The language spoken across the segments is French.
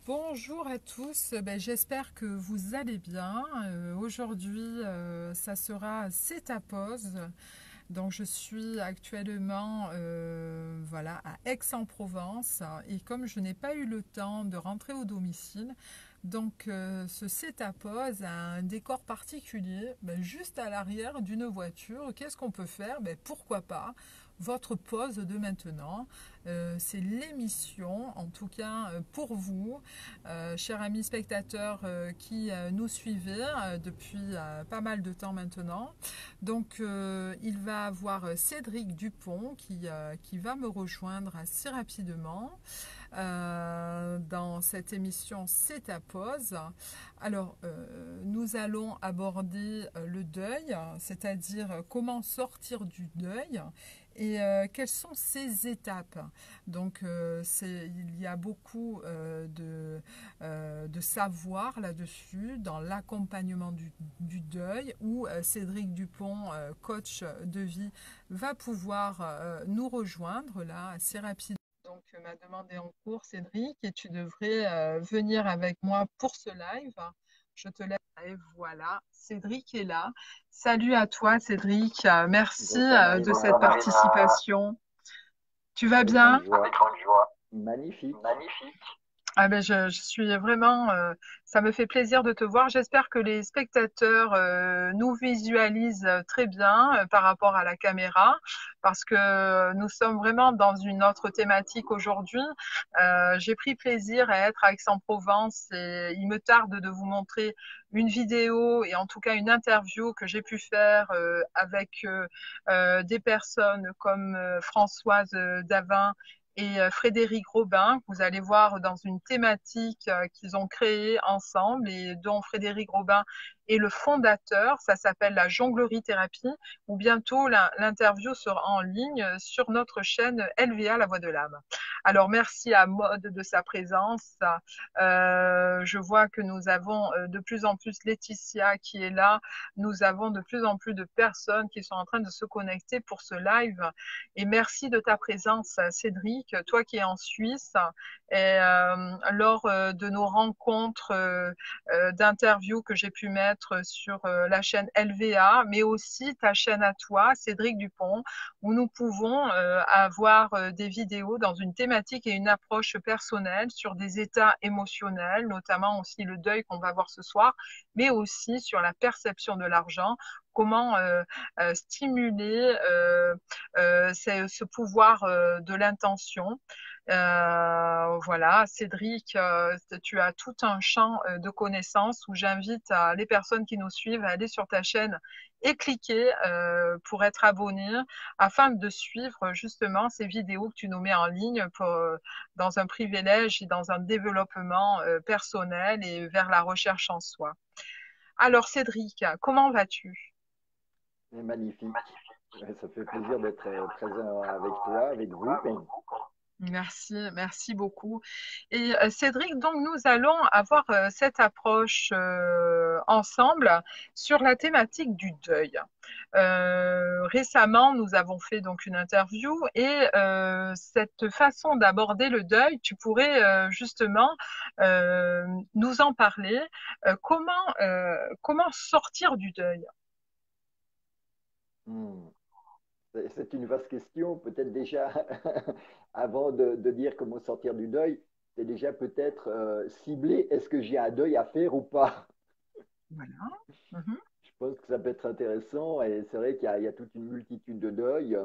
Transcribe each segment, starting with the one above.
Bonjour à tous. J'espère que vous allez bien. Aujourd'hui, ça sera C'est ta pause. Donc, je suis actuellement voilà, à Aix-en-Provence et comme je n'ai pas eu le temps de rentrer au domicile, donc ce C'est ta pause a un décor particulier, juste à l'arrière d'une voiture. Qu'est-ce qu'on peut faire? Pourquoi pas votre pause de maintenant. C'est l'émission, en tout cas pour vous, chers amis spectateurs qui nous suivez depuis pas mal de temps maintenant. Donc, il va avoir Cédric Dupont qui va me rejoindre assez rapidement dans cette émission C'est ta pause. Alors, nous allons aborder le deuil, c'est-à-dire comment sortir du deuil et quelles sont ces étapes. Donc, il y a beaucoup de savoir là-dessus dans l'accompagnement du deuil où Cédric Dupont, coach de vie, va pouvoir nous rejoindre là assez rapidement. Donc, ma demande est en cours, Cédric, et tu devrais venir avec moi pour ce live. Je te laisse. Et voilà, Cédric est là. Salut à toi, Cédric. Merci Bonsoir de Marina, cette participation. Tu vas avec grande bien? joie. Magnifique. Je suis vraiment, ça me fait plaisir de te voir. J'espère que les spectateurs nous visualisent très bien par rapport à la caméra, parce que nous sommes vraiment dans une autre thématique aujourd'hui. J'ai pris plaisir à être à Aix-en-Provence et il me tarde de vous montrer une vidéo et en tout cas une interview que j'ai pu faire avec des personnes comme Françoise Davin et Frédéric Robin, que vous allez voir dans une thématique qu'ils ont créée ensemble et dont Frédéric Robin est le fondateur. Ça s'appelle la jonglerie thérapie, où bientôt l'interview sera en ligne sur notre chaîne LVA, La Voix de l'âme. Alors, merci à Maude de sa présence. Je vois que nous avons de plus en plus Laetitia qui est là. Nous avons de plus en plus de personnes qui sont en train de se connecter pour ce live. Et merci de ta présence, Cédric, toi qui es en Suisse. Et lors de nos rencontres d'interviews que j'ai pu mettre sur la chaîne LVA, mais aussi ta chaîne à toi, Cédric Dupont, où nous pouvons avoir des vidéos dans une thématique et une approche personnelle sur des états émotionnels, notamment aussi le deuil qu'on va voir ce soir, mais aussi sur la perception de l'argent, comment stimuler ce pouvoir de l'intention. Voilà, Cédric, tu as tout un champ de connaissances où j'invite les personnes qui nous suivent à aller sur ta chaîne et cliquer pour être abonné afin de suivre justement ces vidéos que tu nous mets en ligne dans un privilège et dans un développement personnel et vers la recherche en soi. Alors Cédric, comment vas-tu? Et magnifique. Ça fait plaisir d'être présent avec toi, avec vous. Merci, merci beaucoup. Et Cédric, donc nous allons avoir cette approche ensemble sur la thématique du deuil. Récemment, nous avons fait donc une interview et cette façon d'aborder le deuil, tu pourrais justement nous en parler. Comment sortir du deuil? Hmm. C'est une vaste question. Peut-être déjà, avant de dire comment sortir du deuil, c'est déjà peut-être cibler est-ce que j'ai un deuil à faire ou pas. Voilà. Mhm. Je pense que ça peut être intéressant et c'est vrai qu'il y a toute une multitude de deuils.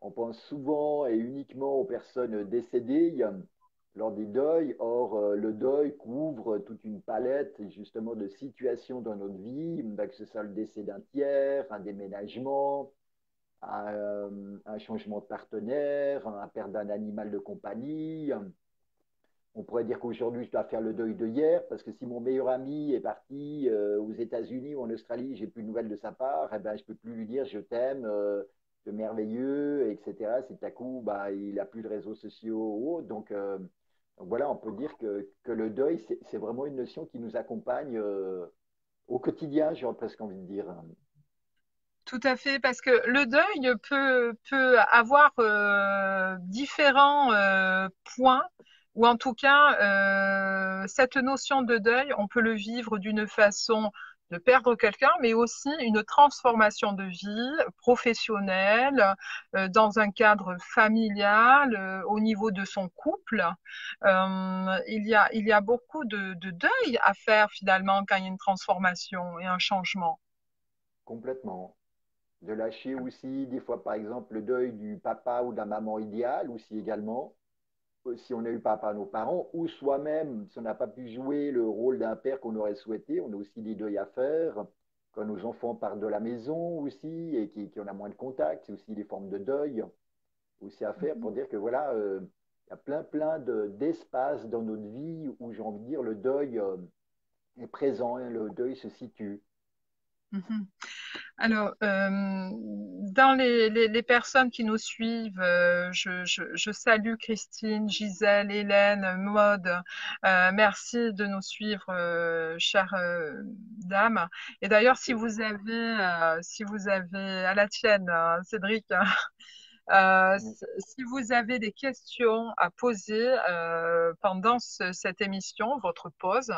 On pense souvent et uniquement aux personnes décédées lors des deuils. Or, le deuil couvre toute une palette justement de situations dans notre vie, que ce soit le décès d'un tiers, un déménagement, un changement de partenaire, la perte d'un animal de compagnie. On pourrait dire qu'aujourd'hui, je dois faire le deuil de hier, parce que si mon meilleur ami est parti aux États-Unis ou en Australie, j'ai plus de nouvelles de sa part, eh ben, je peux plus lui dire je t'aime, de merveilleux, etc. Si tout à coup, bah, il a plus de réseaux sociaux ou autre. Donc voilà, on peut dire que le deuil, c'est vraiment une notion qui nous accompagne au quotidien, j'aurais presque envie de dire. Tout à fait, parce que le deuil peut avoir différents points ou en tout cas, cette notion de deuil, on peut le vivre d'une façon de perdre quelqu'un, mais aussi une transformation de vie professionnelle, dans un cadre familial, au niveau de son couple. Il y a beaucoup de deuil à faire finalement quand il y a une transformation et un changement. Complètement. De lâcher aussi, des fois, par exemple, le deuil du papa ou de la maman idéale, aussi également, si on a eu papa à nos parents, ou soi-même, si on n'a pas pu jouer le rôle d'un père qu'on aurait souhaité, on a aussi des deuils à faire. Quand nos enfants partent de la maison aussi, et qu'on a moins de contact, c'est aussi des formes de deuil aussi à faire pour dire que voilà, il y a plein d'espaces dans notre vie où j'ai envie de dire le deuil est présent, hein, le deuil se situe. Mhm. Alors, dans les personnes qui nous suivent, je salue Christine, Gisèle, Hélène, Maude. Merci de nous suivre, chères dames. Et d'ailleurs, si vous avez à la tienne, Cédric, si vous avez des questions à poser pendant cette émission, votre pause,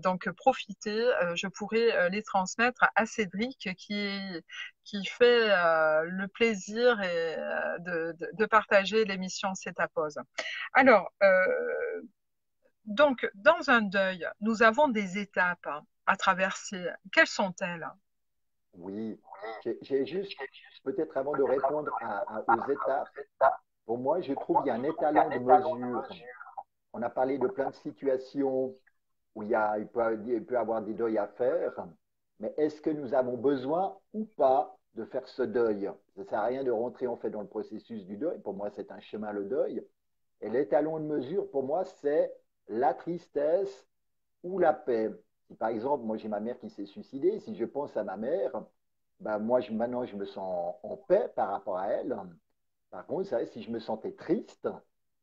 donc profitez, je pourrai les transmettre à Cédric qui fait le plaisir de partager l'émission C'est ta pause. Alors, donc, dans un deuil, nous avons des étapes à traverser. Quelles sont-elles? Oui, j'ai juste, peut-être avant de répondre aux étapes, pour moi, je trouve qu'il y a un étalon de mesure. On a parlé de plein de situations où il peut avoir des deuils à faire, mais est-ce que nous avons besoin ou pas de faire ce deuil? Ça ne sert à rien de rentrer en fait dans le processus du deuil. Pour moi, c'est un chemin, le deuil. Et l'étalon de mesure, pour moi, c'est la tristesse ou la paix. Si par exemple, moi j'ai ma mère qui s'est suicidée, si je pense à ma mère, ben moi maintenant je me sens en paix par rapport à elle. Par contre, ça, si je me sentais triste,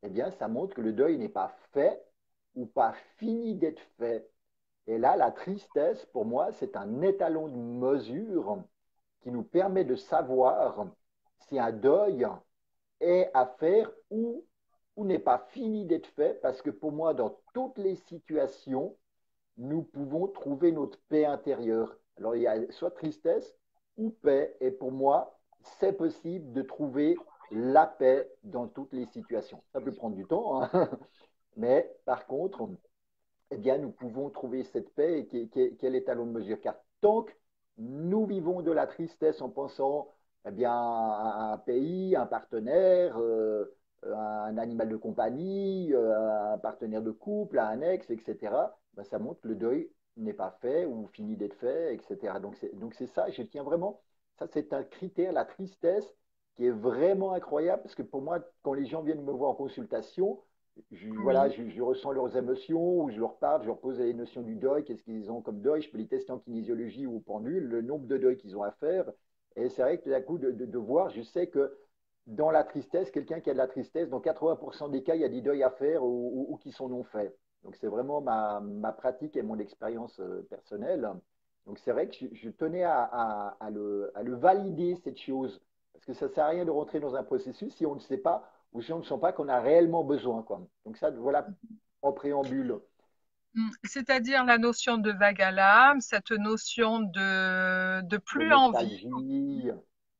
eh bien ça montre que le deuil n'est pas fait ou pas fini d'être fait. Et là, la tristesse, pour moi, c'est un étalon de mesure qui nous permet de savoir si un deuil est à faire ou n'est pas fini d'être fait, parce que pour moi, dans toutes les situations, nous pouvons trouver notre paix intérieure. Alors, il y a soit tristesse ou paix, et pour moi, c'est possible de trouver la paix dans toutes les situations. Ça peut prendre du temps, hein, mais par contre, eh bien, nous pouvons trouver cette paix qui est l'étalon de mesure. Car tant que nous vivons de la tristesse en pensant eh bien, à un pays, un partenaire, un animal de compagnie, un partenaire de couple, un ex, etc., ben, ça montre que le deuil n'est pas fait ou fini d'être fait, etc. Donc c'est ça, je tiens vraiment, ça c'est un critère, la tristesse, qui est vraiment incroyable, parce que pour moi, quand les gens viennent me voir en consultation, voilà, Oui. je ressens leurs émotions, ou je leur parle, je leur pose les notions du deuil, qu'est-ce qu'ils ont comme deuil, je peux les tester en kinésiologie ou au pendule, le nombre de deuils qu'ils ont à faire. Et c'est vrai que tout d'un coup, de voir, je sais que dans la tristesse, quelqu'un qui a de la tristesse, dans 80% des cas, il y a des deuils à faire ou qui sont non faits. Donc c'est vraiment ma pratique et mon expérience personnelle. Donc c'est vrai que je tenais à le valider, cette chose, parce que ça ne sert à rien de rentrer dans un processus si on ne sait pas ou si on ne sent pas qu'on a réellement besoin, quoi. Donc ça, voilà, en préambule, C'est-à-dire la notion de vague à l'âme, cette notion de de plus envie. nostalgie,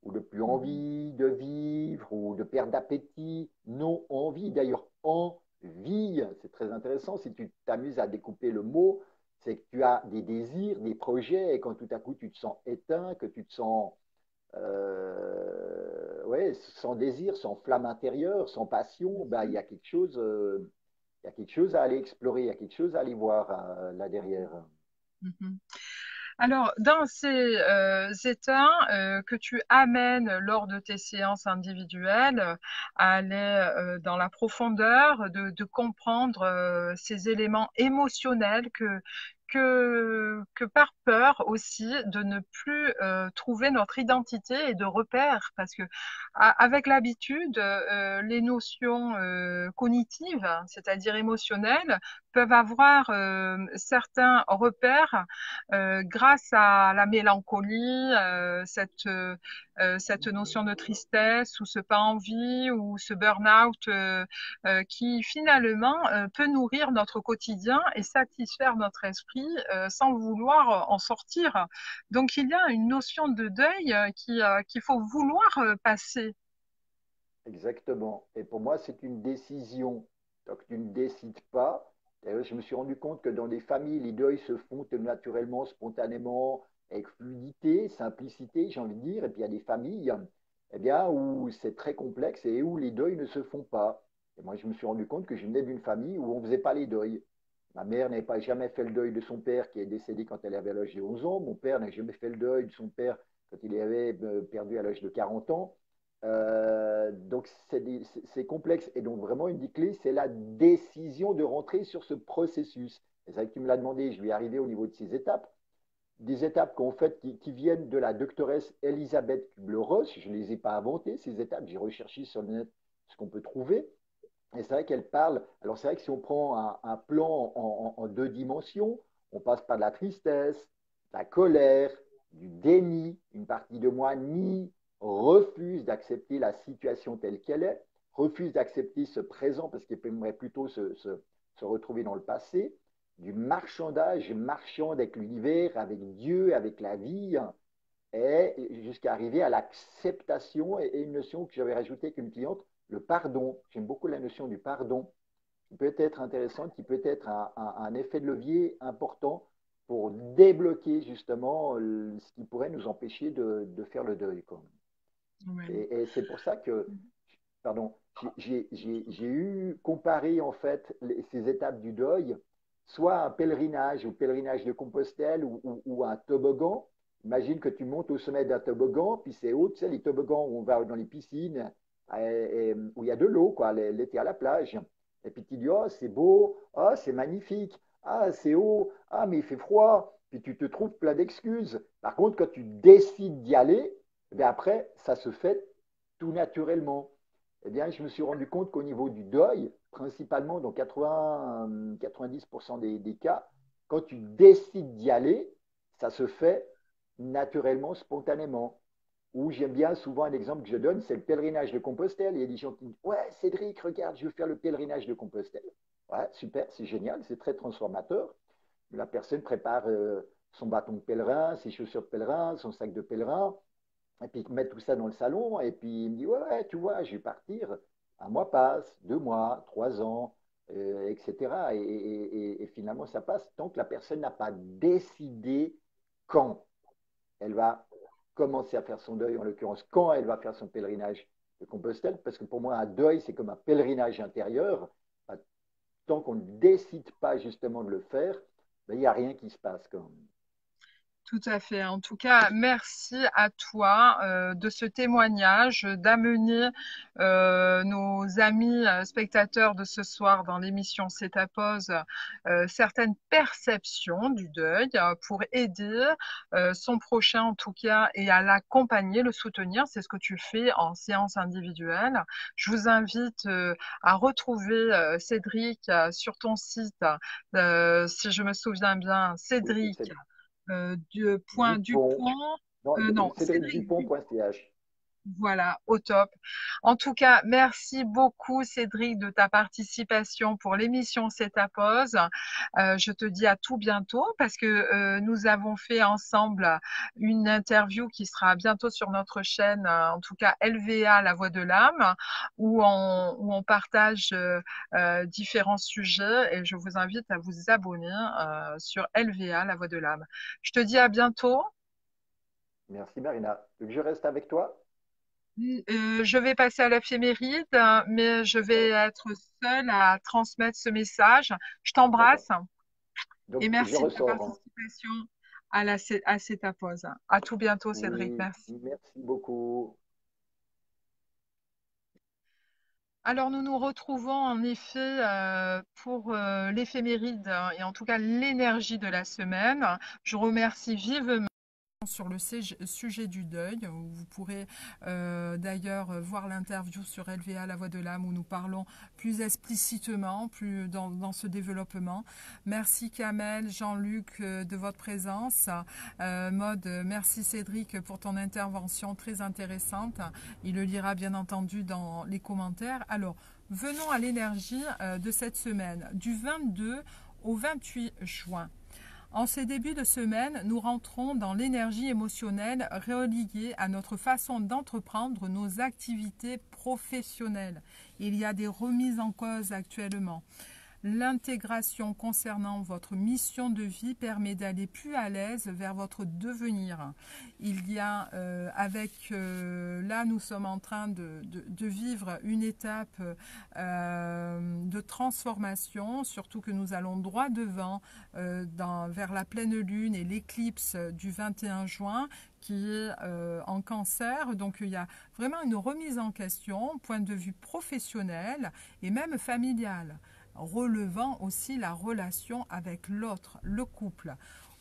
ou de plus Mhm. envie de vivre, ou de perte d'appétit, non envie, d'ailleurs envie, c'est très intéressant, si tu t'amuses à découper le mot, c'est que tu as des désirs, des projets, et quand tout à coup tu te sens éteint, que tu te sens ouais, sans désir, sans flamme intérieure, sans passion, ben, il y a quelque chose à aller explorer, il y a quelque chose à aller voir là derrière. Mhm. Alors, dans ces états que tu amènes lors de tes séances individuelles, à aller dans la profondeur, de comprendre ces éléments émotionnels que par peur aussi de ne plus trouver notre identité et de repères, parce que avec l'habitude, les notions cognitives, c'est-à-dire émotionnelles, peuvent avoir certains repères grâce à la mélancolie, cette notion de tristesse ou ce pas envie ou ce burn-out qui finalement peut nourrir notre quotidien et satisfaire notre esprit sans vouloir en sortir. Donc il y a une notion de deuil qu'il faut vouloir passer. Exactement. Et pour moi, c'est une décision. Donc, tu ne décides pas. D'ailleurs, je me suis rendu compte que dans des familles, les deuils se font naturellement, spontanément, avec fluidité, simplicité, j'ai envie de dire. Et puis, il y a des familles eh bien, où c'est très complexe et où les deuils ne se font pas. Et moi, je me suis rendu compte que je venais d'une famille où on ne faisait pas les deuils. Ma mère n'avait pas jamais fait le deuil de son père qui est décédé quand elle avait l'âge de 11 ans. Mon père n'a jamais fait le deuil de son père quand il avait perdu à l'âge de 40 ans. Donc c'est complexe. Et donc vraiment une des clés, c'est la décision de rentrer sur ce processus. Et c'est vrai que tu me l'as demandé, je vais arriver au niveau de ces étapes. Des étapes qu'en fait, qui viennent de la doctoresse Elisabeth Kubler-Ross. Je ne les ai pas inventées, ces étapes. J'ai recherché sur le net ce qu'on peut trouver. Et c'est vrai qu'elle parle. Alors c'est vrai que si on prend un plan en deux dimensions, on passe par de la tristesse, de la colère, du déni. Une partie de moi nie, refuse d'accepter la situation telle qu'elle est, refuse d'accepter ce présent parce qu'elle aimerait plutôt se retrouver dans le passé. Du marchandage, je marchande avec l'univers, avec Dieu, avec la vie, et jusqu'à arriver à l'acceptation et une notion que j'avais rajoutée avec une cliente, le pardon. J'aime beaucoup la notion du pardon, qui peut être intéressante, qui peut être un effet de levier important pour débloquer justement ce qui pourrait nous empêcher de faire le deuil. Quoi. Ouais. Et c'est pour ça que, pardon, j'ai eu comparé en fait ces étapes du deuil, soit un pèlerinage ou pèlerinage de Compostelle ou un toboggan. Imagine que tu montes au sommet d'un toboggan, puis c'est haut, tu sais, les toboggans où on va dans les piscines, où il y a de l'eau, quoi, l'été à la plage. Et puis tu dis, oh, c'est beau, oh, c'est magnifique, ah, c'est haut, ah, mais il fait froid. Puis tu te trouves plein d'excuses. Par contre, quand tu décides d'y aller, eh bien après, ça se fait tout naturellement. Eh bien, je me suis rendu compte qu'au niveau du deuil, principalement dans 90% des cas, quand tu décides d'y aller, ça se fait naturellement, spontanément. Ou j'aime bien souvent un exemple que je donne, c'est le pèlerinage de Compostelle. Il y a des gens qui me disent, ouais, Cédric, regarde, je veux faire le pèlerinage de Compostelle. Ouais, super, c'est génial, c'est très transformateur. La personne prépare son bâton de pèlerin, ses chaussures de pèlerin, son sac de pèlerin, et puis met tout ça dans le salon, et puis il me dit, ouais, ouais, tu vois, je vais partir. Un mois passe, 2 mois, 3 ans, etc. Et finalement, ça passe tant que la personne n'a pas décidé quand elle va commencer à faire son deuil, en l'occurrence, quand elle va faire son pèlerinage de Compostelle, parce que pour moi, un deuil, c'est comme un pèlerinage intérieur. Tant qu'on ne décide pas justement de le faire, ben, il n'y a rien qui se passe. Quand même. Tout à fait. En tout cas, merci à toi de ce témoignage, d'amener nos amis spectateurs de ce soir dans l'émission C'est ta pause certaines perceptions du deuil pour aider son prochain en tout cas et à l'accompagner, le soutenir. C'est ce que tu fais en séance individuelle. Je vous invite à retrouver Cédric sur ton site, si je me souviens bien, Oui, Cédric c'est du point Dupont. Dupont. Non, Non, Cédric Dupont. cédricdupont.ch. Voilà, au top. En tout cas, merci beaucoup Cédric de ta participation pour l'émission C'est ta pause. Je te dis à tout bientôt parce que nous avons fait ensemble une interview qui sera bientôt sur notre chaîne, en tout cas LVA, La Voix de l'âme, où on partage différents sujets et je vous invite à vous abonner sur LVA, La Voix de l'âme. Je te dis à bientôt. Merci Marina. Tu veux que je reste avec toi? Je vais passer à l'éphéméride, mais je vais D'accord. être seule à transmettre ce message. Je D'accord. t'embrasse et Donc, je merci de ta ressors. Hein. participation à cette pause. À tout bientôt, Cédric. Oui, Merci. merci beaucoup. Alors, nous nous retrouvons en effet pour l'éphéméride et en tout cas l'énergie de la semaine. Je remercie vivement sur le sujet du deuil. Vous pourrez d'ailleurs voir l'interview sur LVA La Voix de l'âme où nous parlons plus explicitement, plus dans ce développement. Merci Kamel, Jean-Luc de votre présence. Maud, merci Cédric pour ton intervention très intéressante. Il le lira bien entendu dans les commentaires. Alors, venons à l'énergie de cette semaine, du 22 au 28 juin. En ces débuts de semaine, nous rentrons dans l'énergie émotionnelle reliée à notre façon d'entreprendre nos activités professionnelles. Il y a des remises en cause actuellement. L'intégration concernant votre mission de vie permet d'aller plus à l'aise vers votre devenir. Il y a là nous sommes en train de vivre une étape de transformation, surtout que nous allons droit devant vers la pleine lune et l'éclipse du 21 juin qui est en cancer. Donc il y a vraiment une remise en question, point de vue professionnel et même familial, relevant aussi la relation avec l'autre, le couple,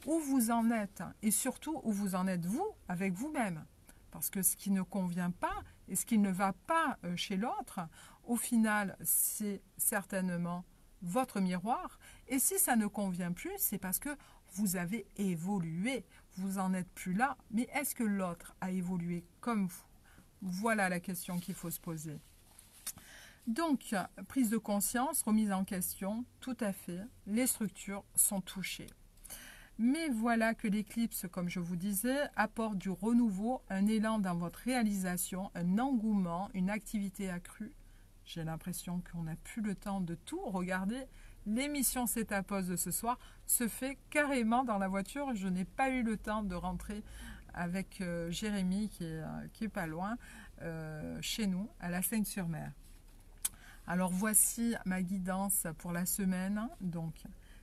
où vous en êtes et surtout où vous en êtes vous, avec vous-même. Parce que ce qui ne convient pas et ce qui ne va pas chez l'autre, au final, c'est certainement votre miroir. Et si ça ne convient plus, c'est parce que vous avez évolué, vous n'en êtes plus là. Mais est-ce que l'autre a évolué comme vous? Voilà la question qu'il faut se poser. Donc, prise de conscience, remise en question, tout à fait, les structures sont touchées. Mais voilà que l'éclipse, comme je vous disais, apporte du renouveau, un élan dans votre réalisation, un engouement, une activité accrue. J'ai l'impression qu'on n'a plus le temps de tout regarder. L'émission C'est ta pause de ce soir se fait carrément dans la voiture. Je n'ai pas eu le temps de rentrer avec Jérémy, qui est pas loin, chez nous, à la Seigne-sur-Mer. Alors voici ma guidance pour la semaine. Donc,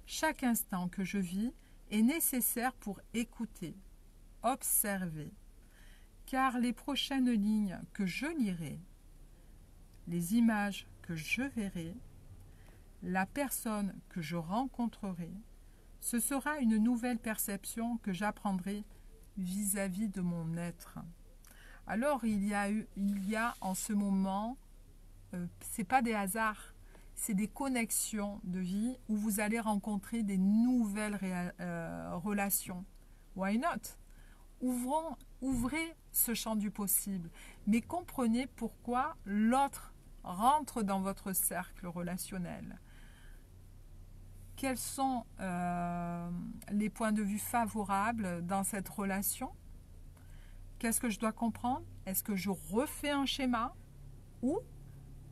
chaque instant que je vis est nécessaire pour écouter, observer, car les prochaines lignes que je lirai, les images que je verrai, la personne que je rencontrerai, ce sera une nouvelle perception que j'apprendrai vis-à-vis de mon être. Alors il y a en ce moment, c'est pas des hasards, c'est des connexions de vie où vous allez rencontrer des nouvelles relations. Why not? Ouvrez ce champ du possible, mais comprenez pourquoi l'autre rentre dans votre cercle relationnel. Quels sont les points de vue favorables dans cette relation? Qu'est-ce que je dois comprendre? Est-ce que je refais un schéma ou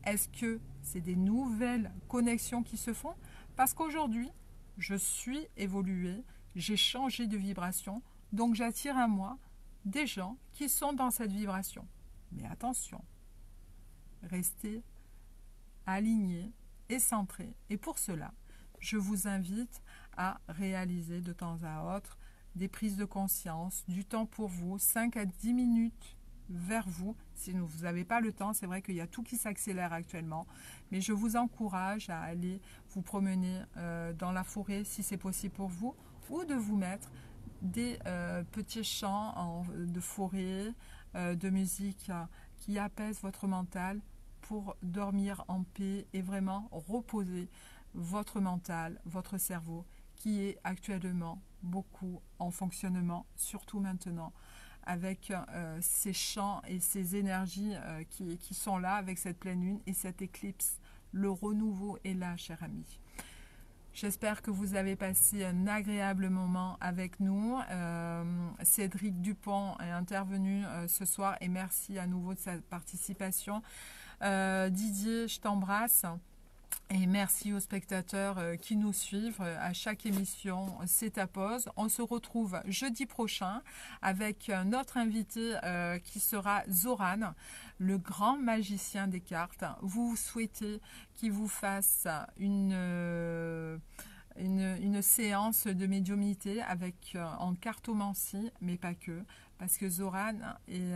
est-ce que c'est des nouvelles connexions qui se font? Parce qu'aujourd'hui, je suis évoluée, j'ai changé de vibration, donc j'attire à moi des gens qui sont dans cette vibration. Mais attention, restez alignés et centrés. Et pour cela, je vous invite à réaliser de temps à autre des prises de conscience, du temps pour vous, 5 à 10 minutes vers vous. Si vous n'avez pas le temps, c'est vrai qu'il y a tout qui s'accélère actuellement, mais je vous encourage à aller vous promener dans la forêt si c'est possible pour vous, ou de vous mettre des petits chants de forêt, de musique qui apaisent votre mental pour dormir en paix et vraiment reposer votre mental, votre cerveau qui est actuellement beaucoup en fonctionnement, surtout maintenant avec ces champs et ces énergies qui sont là avec cette pleine lune et cette éclipse. Le renouveau est là, cher ami. J'espère que vous avez passé un agréable moment avec nous. Cédric Dupont est intervenu ce soir et merci à nouveau de sa participation. Didier, je t'embrasse. Et merci aux spectateurs qui nous suivent à chaque émission. C'est ta pause. On se retrouve jeudi prochain avec notre invité qui sera Zoran, le grand magicien des cartes. Vous souhaitez qu'il vous fasse une séance de médiumnité avec en cartomancie, mais pas que, parce que Zoran est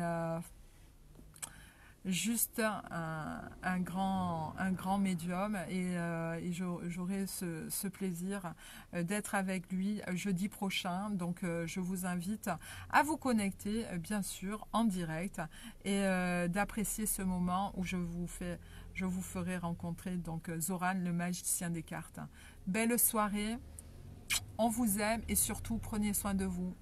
juste un grand médium et j'aurai ce plaisir d'être avec lui jeudi prochain. Donc je vous invite à vous connecter bien sûr en direct et d'apprécier ce moment où je vous ferai rencontrer donc Zoran, le magicien des cartes. Belle soirée, on vous aime et surtout prenez soin de vous.